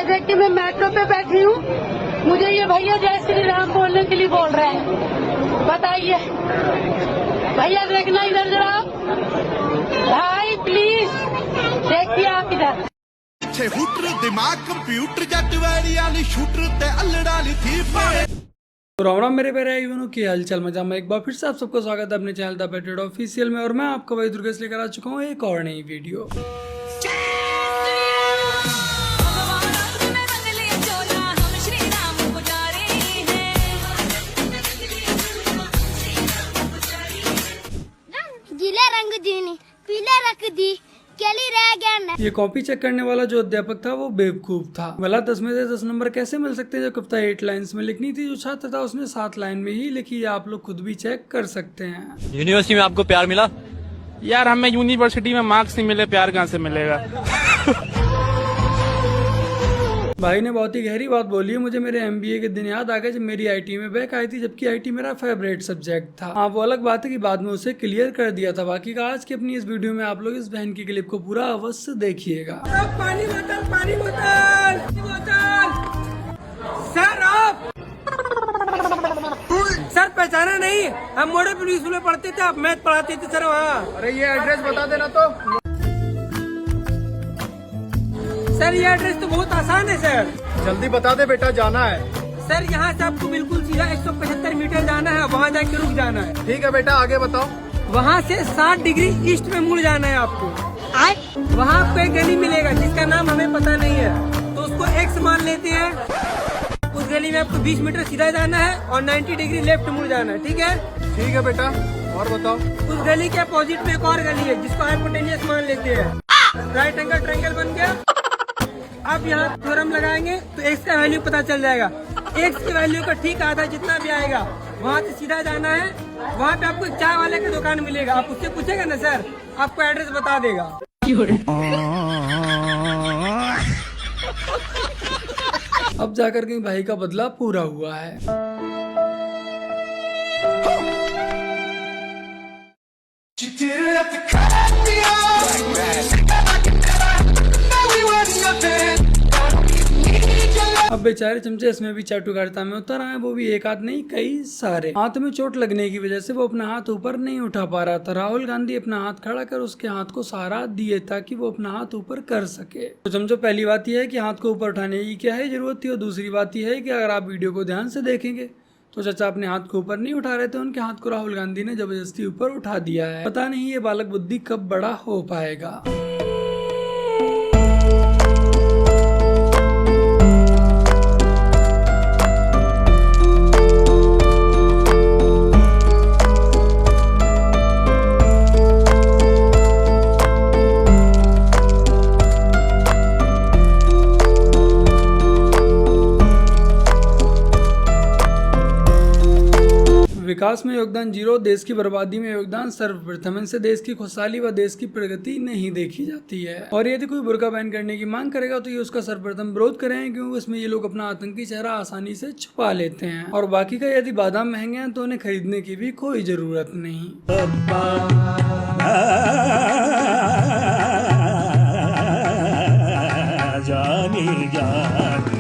ये देखिए मैं मेट्रो पे बैठी हूँ, मुझे ये भैया जय श्री राम बोलने के लिए बोल रहे हैं। बताइए भैया, देखना इधर जरा भाई, प्लीज देखिए आप इधर। हुटर दिमाग कंप्यूटर जट वाली आली शूटर ते अल्लड़ा ली थी पाए। तो राम राम मेरे प्यारे भाइयों, की हालचाल मजा में एक बार फिर से आप सबको स्वागत है अपने चैनल द पेट्रियट ऑफिशियल में। और मैं आपका भाई दुर्गेश लेकर आ चुका हूँ एक और नई वीडियो। गीले रंग दीनी पीले रख दी केली रह गया। ये कॉपी चेक करने वाला जो अध्यापक था वो बेवकूफ था। भला 10 में से 10 नंबर कैसे मिल सकते हैं, जो कविता 8 लाइन्स में लिखनी थी जो छात्र था उसने 7 लाइन में ही लिखी। आप लोग खुद भी चेक कर सकते हैं। यूनिवर्सिटी में आपको प्यार मिला? यार हमें यूनिवर्सिटी में मार्क्स नहीं मिले, प्यार कहाँ से मिलेगा। भाई ने बहुत ही गहरी बात बोली है। मुझे मेरे MBA के दिन याद आ गए जब मेरी IT में बैक आई थी, जबकि IT मेरा फेवरेट सब्जेक्ट था। हाँ, वो अलग बात है कि बाद में उसे क्लियर कर दिया था। बाकी का आज की अपनी इस वीडियो में आप लोग इस बहन की क्लिप को पूरा अवश्य देखिएगा। पानी बोतल, पानी बोतल, बोतल। सर आप सर पहचाना नहीं? हम मोड़े पुलिस स्कूल में पढ़ते थे, आप मैथ पढ़ाते थे सर वहाँ। अरे ये एड्रेस बता देना तो। सर ये एड्रेस तो बहुत आसान है सर। जल्दी बता दे बेटा, जाना है। सर यहाँ से आपको बिल्कुल सीधा 175 मीटर जाना है, वहाँ जाके रुक जाना है। ठीक है बेटा, आगे बताओ। वहाँ से 60 डिग्री ईस्ट में मुड़ जाना है आपको। वहाँ आपको एक गली मिलेगा जिसका नाम हमें पता नहीं है, तो उसको X मान लेते हैं। उस गली में आपको 20 मीटर सीधा जाना है और 90 डिग्री लेफ्ट मुड़ जाना है। ठीक है? ठीक है बेटा, और बताओ। उस गली के अपोजिट में एक और गली है जिसको हाइपोटेन्यूस मान लेते हैं। राइट एंगल ट्रायंगल बन गया। आप यहाँ थ्योरम लगाएंगे तो x का वैल्यू पता चल जाएगा। x की वैल्यू का ठीक आधा जितना भी आएगा वहाँ से सीधा जाना है। वहाँ पे आपको चाय वाले का दुकान मिलेगा, आप उससे पूछेगा ना सर, आपको एड्रेस बता देगा। अब जाकर के भाई का बदला पूरा हुआ है। अब बेचारे चमचे इसमें भी चाटुकारिता में उतर आए, वो भी एक हाथ नहीं कई सारे। हाथ में चोट लगने की वजह से वो अपना हाथ ऊपर नहीं उठा पा रहा था। राहुल गांधी अपना हाथ खड़ा कर उसके हाथ को सहारा दिए ताकि वो अपना हाथ ऊपर कर सके। तो चमचो, पहली बात यह है कि हाथ को ऊपर उठाने की क्या है जरूरत थी, और दूसरी बात यह है कि अगर आप वीडियो को ध्यान से देखेंगे तो चाचा अपने हाथ को ऊपर नहीं उठा रहे थे, उनके हाथ को राहुल गांधी ने जबरदस्ती ऊपर उठा दिया है। पता नहीं ये बालक बुद्धि कब बड़ा हो पाएगा। विकास में योगदान 0, देश की बर्बादी में योगदान सर्वप्रथम। इनसे देश की खुशहाली व देश की प्रगति नहीं देखी जाती है। और यदि कोई बुर्का बैन करने की मांग करेगा तो ये उसका सर्वप्रथम विरोध करें, क्योंकि इसमें ये लोग अपना आतंकी चेहरा आसानी से छुपा लेते हैं। और बाकी का, यदि बादाम महंगे हैं तो उन्हें खरीदने की भी कोई जरूरत नहीं। जानी जानी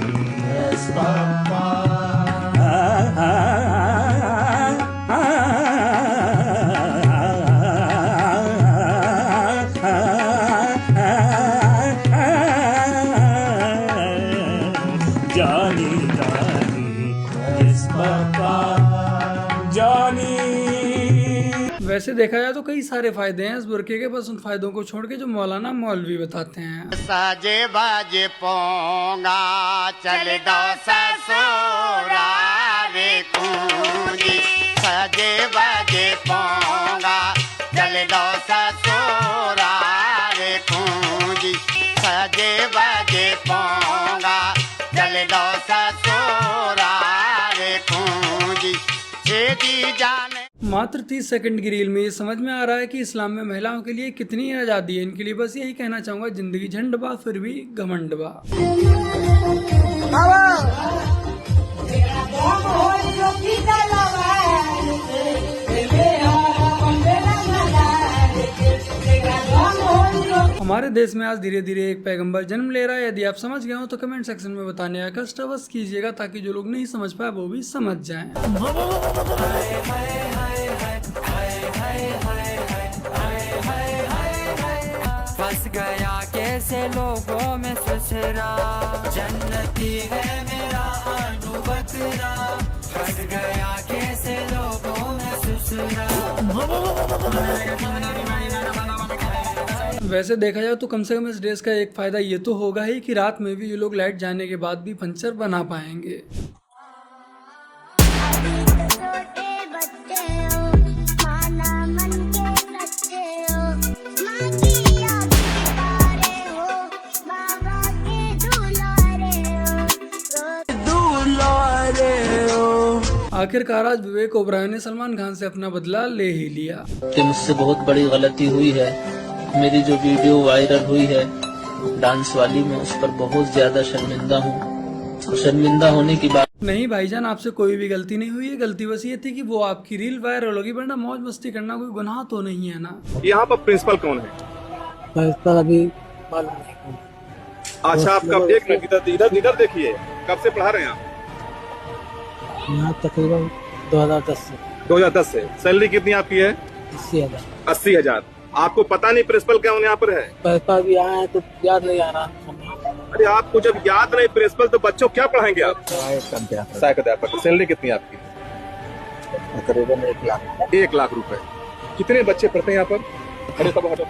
वैसे देखा जाए तो कई सारे फायदे हैं इस बुरके के, बस उन फायदों को छोड़ के जो मौलाना मौलवी बताते हैं। साजे बाजे पोंगा चल दो ससुरा रे कुंजी, साजे बाजे पोंगा चल दो ससुरा रे कुंजी, साजे बाजे पोंगा चल दो ससुरा रे कुंजी, छेदी जाने। मात्र 30 सेकंड की रील में ये समझ में आ रहा है कि इस्लाम में महिलाओं के लिए कितनी आज़ादी है। इनके लिए बस यही कहना चाहूँगा, जिंदगी झंड बा फिर भी घमंड बा। हमारे देश में आज धीरे धीरे एक पैगंबर जन्म ले रहा है। यदि आप समझ गए हो तो कमेंट सेक्शन में बताने का कष्ट अवश्य कीजिएगा, ताकि जो लोग नहीं समझ पाए वो भी समझ जाएं। फंस गया कैसे लोगों में ससुरा, जन्नती है मेरा अनुभवरा, फंस गया कैसे लोगों में ससुरा। वैसे देखा जाए तो कम से कम इस ड्रेस का एक फायदा ये तो होगा ही कि रात में भी ये लोग लाइट जाने के बाद भी पंचर बना पाएंगे। छोटे बच्चे हो, माना मन के सच्चे हो, माँ की याद सितारे हो, बाबा के दुलारे हो। आखिरकार आज विवेक ओबराय ने सलमान खान से अपना बदला ले ही लिया। कि मुझसे बहुत बड़ी गलती हुई है। मेरी जो वीडियो वायरल हुई है डांस वाली, मैं उस पर बहुत ज्यादा शर्मिंदा हूँ। शर्मिंदा होने की बात नहीं भाईजान, आपसे कोई भी गलती नहीं हुई है। गलती बस ये थी कि वो आपकी रील वायरल होगी, वरना मौज मस्ती करना कोई गुनाह तो नहीं है ना। यहाँ पर प्रिंसिपल कौन है? प्रिंसिपल अभी मालूम नहीं। अच्छा, आपका एक मिनट इधर देखिए, कब से पढ़ा रहे हैं आप? यहाँ तकरीबन 2010 से। सैलरी कितनी आपकी है? 80,000। आपको पता नहीं प्रिंसिपल कौन यहाँ पर है? प्रिंसिपल भी आए हैं तो याद नहीं आ रहा। अरे आपको जब याद नहीं प्रिंसिपल, तो बच्चों क्या पढ़ाएंगे आप? सहायक अध्यापक। सैलरी कितनी है आपकी? तकरीबन 1 लाख। 1 लाख रुपए। कितने बच्चे पढ़ते हैं यहाँ पर? अरे सब हटो।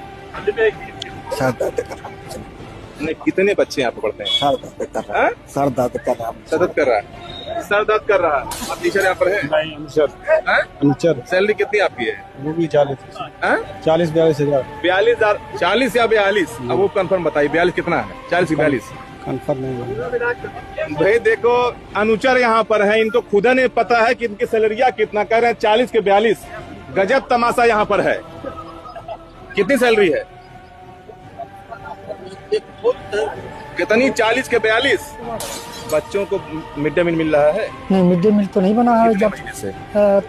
नहीं, कितने बच्चे यहाँ पे पढ़ते हैं? सर दर्द कर रहा है। अब टीचर यहाँ पर है? नहीं, अनुचर। सैलरी कितनी आपकी है? वो भी 40-42 हजार। 42,000। 40 या 42? अब वो कंफर्म बताइए, 42 कितना है? 40 की 42 कंफर्म नहीं। भाई देखो, अनुचर यहाँ पर है, इनको खुद नहीं पता है कि इनकी सैलरिया कितना। कह रहे हैं 40 के 42। गजब तमाशा यहाँ पर है। कितनी सैलरी है? कितनी? 40 के 42। बच्चों को मिड डे मील मिल रहा है? नहीं, मिड डे मील तो नहीं बना है। जब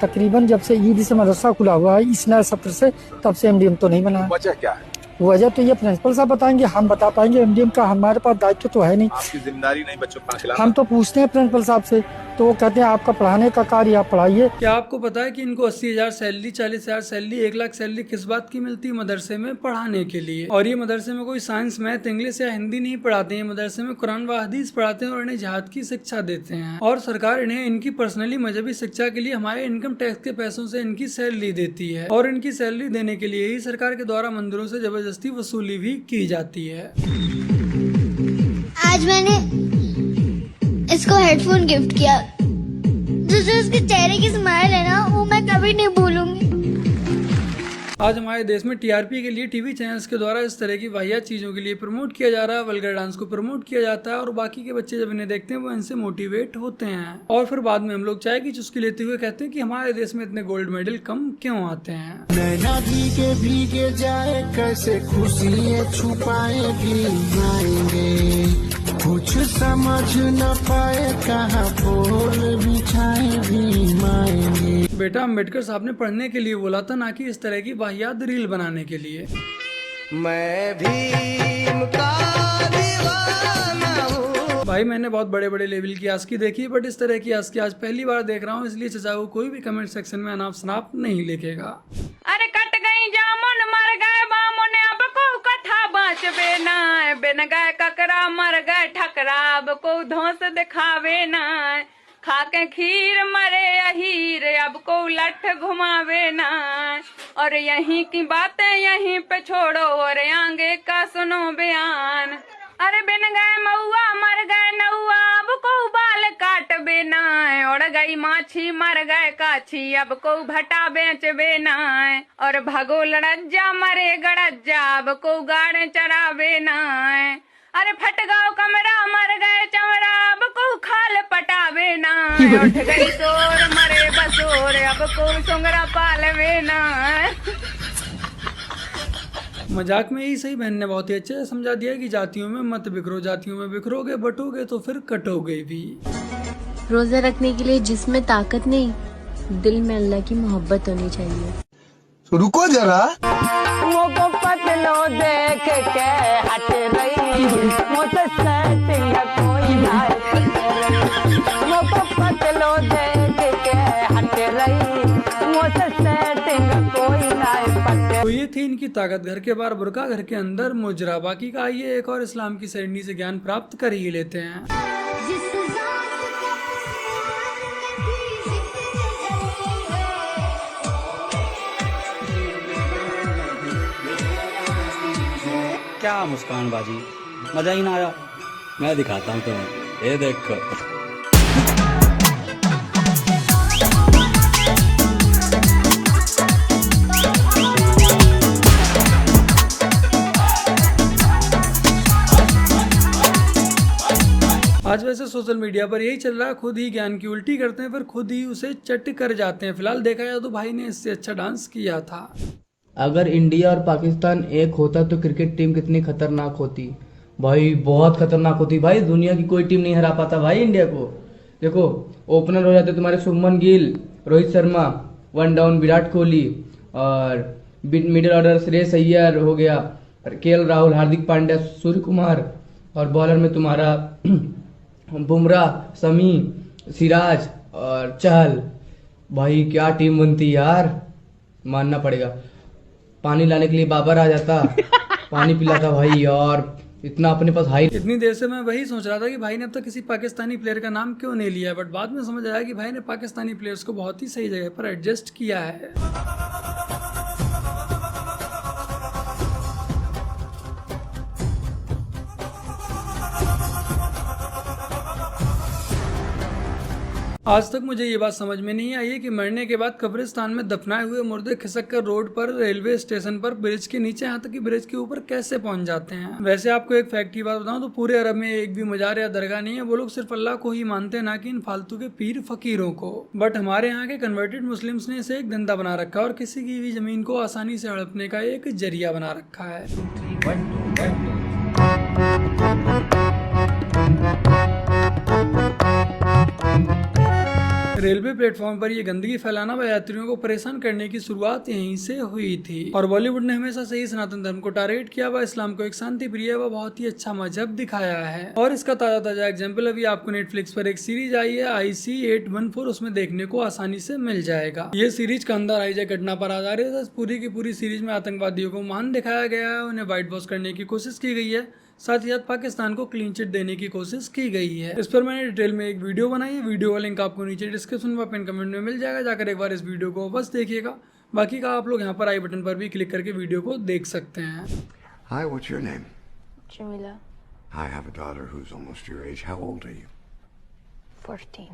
तकरीबन जब से ईद से मदरसा खुला हुआ है इस नए सत्र से, तब से एमडीएम तो नहीं बना है। वजह क्या है? वजह तो ये प्रिंसिपल साहब बताएंगे, हम बता पाएंगे? एमडीएम का हमारे पास दायित्व तो है नहीं। आपकी जिम्मेदारी नहीं बच्चों को खिलाना। हम तो पूछते हैं प्रिंसिपल साहब से, तो वो कहते हैं आपका पढ़ाने का कार्य, आप पढ़ाइए। क्या आपको पता है कि इनको 80,000 सैलरी, 40,000 सैलरी, 1 लाख सैलरी किस बात की मिलती है? मदरसे में पढ़ाने के लिए। और ये मदरसे में कोई साइंस, मैथ, इंग्लिश या हिंदी नहीं पढ़ाते हैं। मदरसे में कुरान व हदीस पढ़ाते हैं और इन्हें जिहाद की शिक्षा देते हैं। और सरकार इन्हें इनकी पर्सनली मजहबी शिक्षा के लिए हमारे इनकम टैक्स के पैसों से इनकी सैलरी देती है। और इनकी सैलरी देने के लिए ही सरकार के द्वारा मंदिरों से जबरदस्ती वसूली भी की जाती है। आज मैंने इसको हेडफोन गिफ्ट किया, जो उसके चेहरे की स्माइल है ना, वो मैं कभी नहीं भूलूंगी। आज हमारे देश में टीआरपी के लिए टीवी चैनल्स के द्वारा इस तरह की वाहियात चीजों के लिए प्रमोट किया जा रहा है। वल्गर डांस को प्रमोट किया जाता है और बाकी के बच्चे जब इन्हें देखते हैं वो इनसे मोटिवेट होते हैं। और फिर बाद में हम लोग चाय की चुस्की लेते हुए कहते हैं कि हमारे देश में इतने गोल्ड मेडल कम क्यों आते हैं। नैना भीगे जाए, कैसे खुशियाँ छुपाए भी आएंगे, कुछ समझ न पाए, कहाँ बोल बिछाए भी माएंगे। बेटा, अम्बेडकर साहब ने पढ़ने के लिए बोला था, ना कि इस तरह की वाहियात रील बनाने के लिए। मैं भीम का दीवाना हूँ। भाई मैंने बहुत बड़े बड़े लेवल की आस्की देखी, बट इस तरह की आस्की आज पहली बार देख रहा हूँ, इसलिए चचा को कोई भी कमेंट सेक्शन में अनाप शनाप नहीं लिखेगा। अरे कट गई जामुन, मर गए बामुन, अब को कथा बाँचबे ना, बिन गए ककरा, मर गए ठकरा, अब को धौंस दिखावे ना, खाके खीर मरे अहीर, अब को लठ घुमावे ना, और यहीं की बातें यहीं पे छोड़ो और आगे का सुनो बयान। अरे बिन गए मऊआ, मर गए नौआ, अब को बाल काट बेना, उड़ गई माछी, मर गए काछी, अब को भटा बेच बेना, और भगो लड़ज्जा, मरे गड़ज्जा, अब को गाड़ चरावे ना, अरे फट गओ कमरा, मर गए चमड़ा, अब को खाल पटावे ना, उठ गई शोर, मरे बसोर, अब को सुंगरा पालवे ना। मजाक में ही सही, बहन ने बहुत ही अच्छे से समझा दिया कि जातियों में मत बिखरो, जातियों में बिखरोगे बटोगे तो फिर कटोगे भी। रोजा रखने के लिए जिसमें ताकत नहीं, दिल में अल्लाह की मोहब्बत होनी चाहिए। रुको जरा। मुझको पतलो देख के हट रही, मुझसे सेटिंग कोई ना मुझको पतलो देख के हट रही, मुझसे सेटिंग कोई ना पटे। तो ये थी इनकी ताकत, घर के बाहर बुर्का, घर के अंदर मुजरा। बाकी का आइए एक और इस्लाम की सरणी से ज्ञान प्राप्त कर ही लेते हैं। क्या मुस्कान बाजी, मजा ही ना आया। मैं दिखाता हूँ तुम्हें, ये देखो। आज वैसे सोशल मीडिया पर यही चल रहा है, खुद ही ज्ञान की उल्टी करते हैं फिर खुद ही उसे चट कर जाते हैं। फिलहाल देखा जाए तो भाई ने इससे अच्छा डांस किया था। अगर इंडिया और पाकिस्तान एक होता तो क्रिकेट टीम कितनी खतरनाक होती भाई, बहुत खतरनाक होती भाई। दुनिया की कोई टीम नहीं हरा पाता भाई इंडिया को। देखो ओपनर हो जाते तुम्हारे शुभमन गिल, रोहित शर्मा, वन डाउन विराट कोहली, और मिडिल ऑर्डर श्रेयस अय्यर हो गया, केएल राहुल, हार्दिक पांड्या, सूर्य कुमार, और बॉलर में तुम्हारा बुमराह, शमी, सिराज और चहल। भाई क्या टीम बनती यार, मानना पड़ेगा। पानी लाने के लिए बाबर आ जाता, पानी पिलाता भाई, और इतना अपने पास हाई। इतनी देर से मैं वही सोच रहा था कि भाई ने अब तक किसी पाकिस्तानी प्लेयर का नाम क्यों नहीं लिया, बट बाद में समझ आया कि भाई ने पाकिस्तानी प्लेयर्स को बहुत ही सही जगह पर एडजस्ट किया है। आज तक मुझे ये बात समझ में नहीं आई है कि मरने के बाद कब्रिस्तान में दफनाए हुए मुर्दे खिसक कर रोड पर, रेलवे स्टेशन पर, ब्रिज के नीचे, यहाँ तक कि ब्रिज के ऊपर कैसे पहुंच जाते हैं। वैसे आपको एक फैक्ट की बात बताऊं तो पूरे अरब में एक भी मजार या दरगाह नहीं है। वो लोग सिर्फ अल्लाह को ही मानते हैं, ना कि इन फालतू के पीर फकीरों को। बट हमारे यहाँ के कन्वर्टेड मुस्लिम्स ने इसे एक धंधा बना रखा है और किसी की भी जमीन को आसानी से हड़पने का एक जरिया बना रखा है। रेलवे प्लेटफॉर्म पर ये गंदगी फैलाना व यात्रियों को परेशान करने की शुरुआत यहीं से हुई थी। और बॉलीवुड ने हमेशा से ही सनातन धर्म को टारगेट किया व इस्लाम को एक शांति प्रिय व बहुत ही अच्छा मजहब दिखाया है। और इसका ताजा एग्जाम्पल अभी आपको नेटफ्लिक्स पर एक सीरीज आई है IC-814, उसमें देखने को आसानी से मिल जाएगा। ये सीरीज कांधार हाईजैक घटना पर आधारित है। पूरी की पूरी सीरीज में आतंकवादियों को महान दिखाया गया है, उन्हें व्हाइट वॉश करने की कोशिश की गई है, साथ ही साथ पाकिस्तान को क्लीन चिट देने की कोशिश की गई है। इस पर मैंने डिटेल में एक वीडियो बनाई है, वीडियो का लिंक आपको नीचे डिस्क्रिप्शन व पिन कमेंट में मिल जाएगा, जाकर एक बार इस वीडियो को बस देखिएगा। बाकी का आप लोग यहाँ पर आई बटन पर भी क्लिक करके वीडियो को देख सकते हैं। Hi, what's your name? Jamila. I have a daughter who's almost your age. How old are you? 14.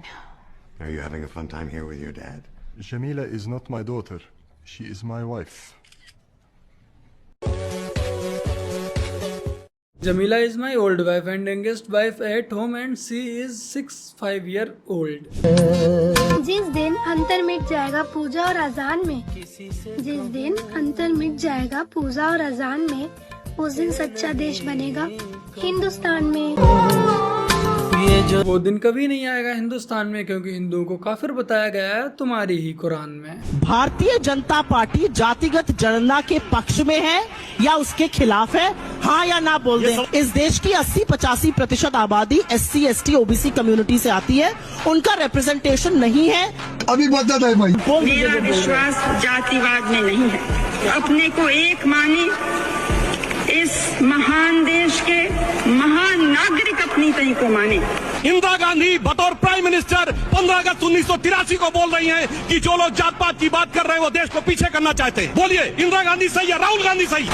Are you having a fun time here with your dad? Jamila is not my daughter. She is my wife. Jamila is my old wife and youngest wife at home and she is 65-year-old. जिस दिन अंतर मिट जाएगा पूजा और अजान में, जिस दिन अंतर मिट जाएगा पूजा और अजान में, उस दिन सच्चा देश बनेगा हिंदुस्तान में। वो दिन कभी नहीं आएगा हिंदुस्तान में, क्योंकि हिंदुओं को काफिर बताया गया है तुम्हारी ही कुरान में। भारतीय जनता पार्टी जातिगत जनगणना के पक्ष में है या उसके खिलाफ है? हाँ या ना बोल दें। इस देश की 80-85% आबादी SC, ST, OBC कम्युनिटी से आती है, उनका रिप्रेजेंटेशन नहीं है। अभी बता दे भाई। मेरा विश्वास जातिवाद में नहीं है। अपने को एक माने, इस महान देश के महान नागरिक अपनी तय को माने। इंदिरा गांधी बतौर प्राइम मिनिस्टर 15 अगस्त 1983 को बोल रही हैं कि जो लोग जात पात की बात कर रहे हैं वो देश को पीछे करना चाहते हैं। बोलिए, इंदिरा गांधी सही या राहुल गांधी सही?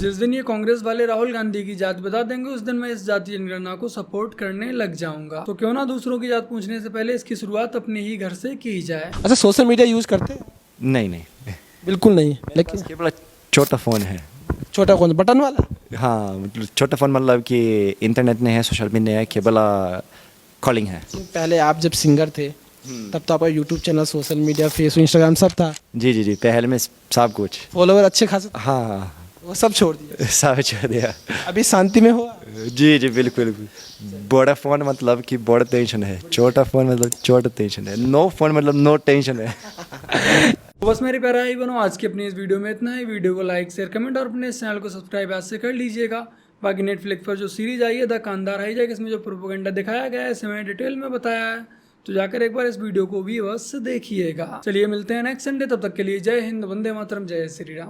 जिस दिन ये कांग्रेस वाले राहुल गांधी की जात बता देंगे, उस दिन मैं इस जातीय जनगणना को सपोर्ट करने लग जाऊंगा। तो क्यों ना दूसरों की जात पूछने से पहले इसकी शुरुआत अपने ही घर से की जाए। अच्छा, सोशल मीडिया यूज करते हैं? नहीं, बिल्कुल नहीं। लेकिन केवल छोटा फोन है। छोटा कौन, बटन वाला? हाँ, मतलब छोटा फोन, मतलब कि इंटरनेट नहीं है, सोशल मीडिया है, केवल कॉलिंग है। पहले आप जब सिंगर थे तब तो आपका YouTube channel, social media, Facebook, Instagram सब था। जी, पहले में सब कुछ, फॉलोवर अच्छे खासे। हाँ, वो सब छोड़ दिया? सब छोड़ दिया। अभी शांति में हुआ? जी बिल्कुल। बड़ा फोन मतलब कि बड़ा टेंशन है, छोटा फोन मतलब छोटा टेंशन है, नो फोन मतलब नो टेंशन है। तो बस मेरे प्यारे भाई बनो, आज की अपनी इस वीडियो में इतना ही। वीडियो को लाइक शेयर कमेंट और अपने इस चैनल को सब्सक्राइब आज से कर लीजिएगा। बाकी नेटफ्लिक्स पर जो सीरीज आई है द कांतारा हाईजैक, इसमें जो प्रोपेगेंडा दिखाया गया है इसे मैंने डिटेल में बताया है, तो जाकर एक बार इस वीडियो को भी बस देखिएगा। चलिए मिलते हैं नेक्स्ट संडे, तब तक के लिए जय हिंद, वंदे मातरम, जय श्री राम।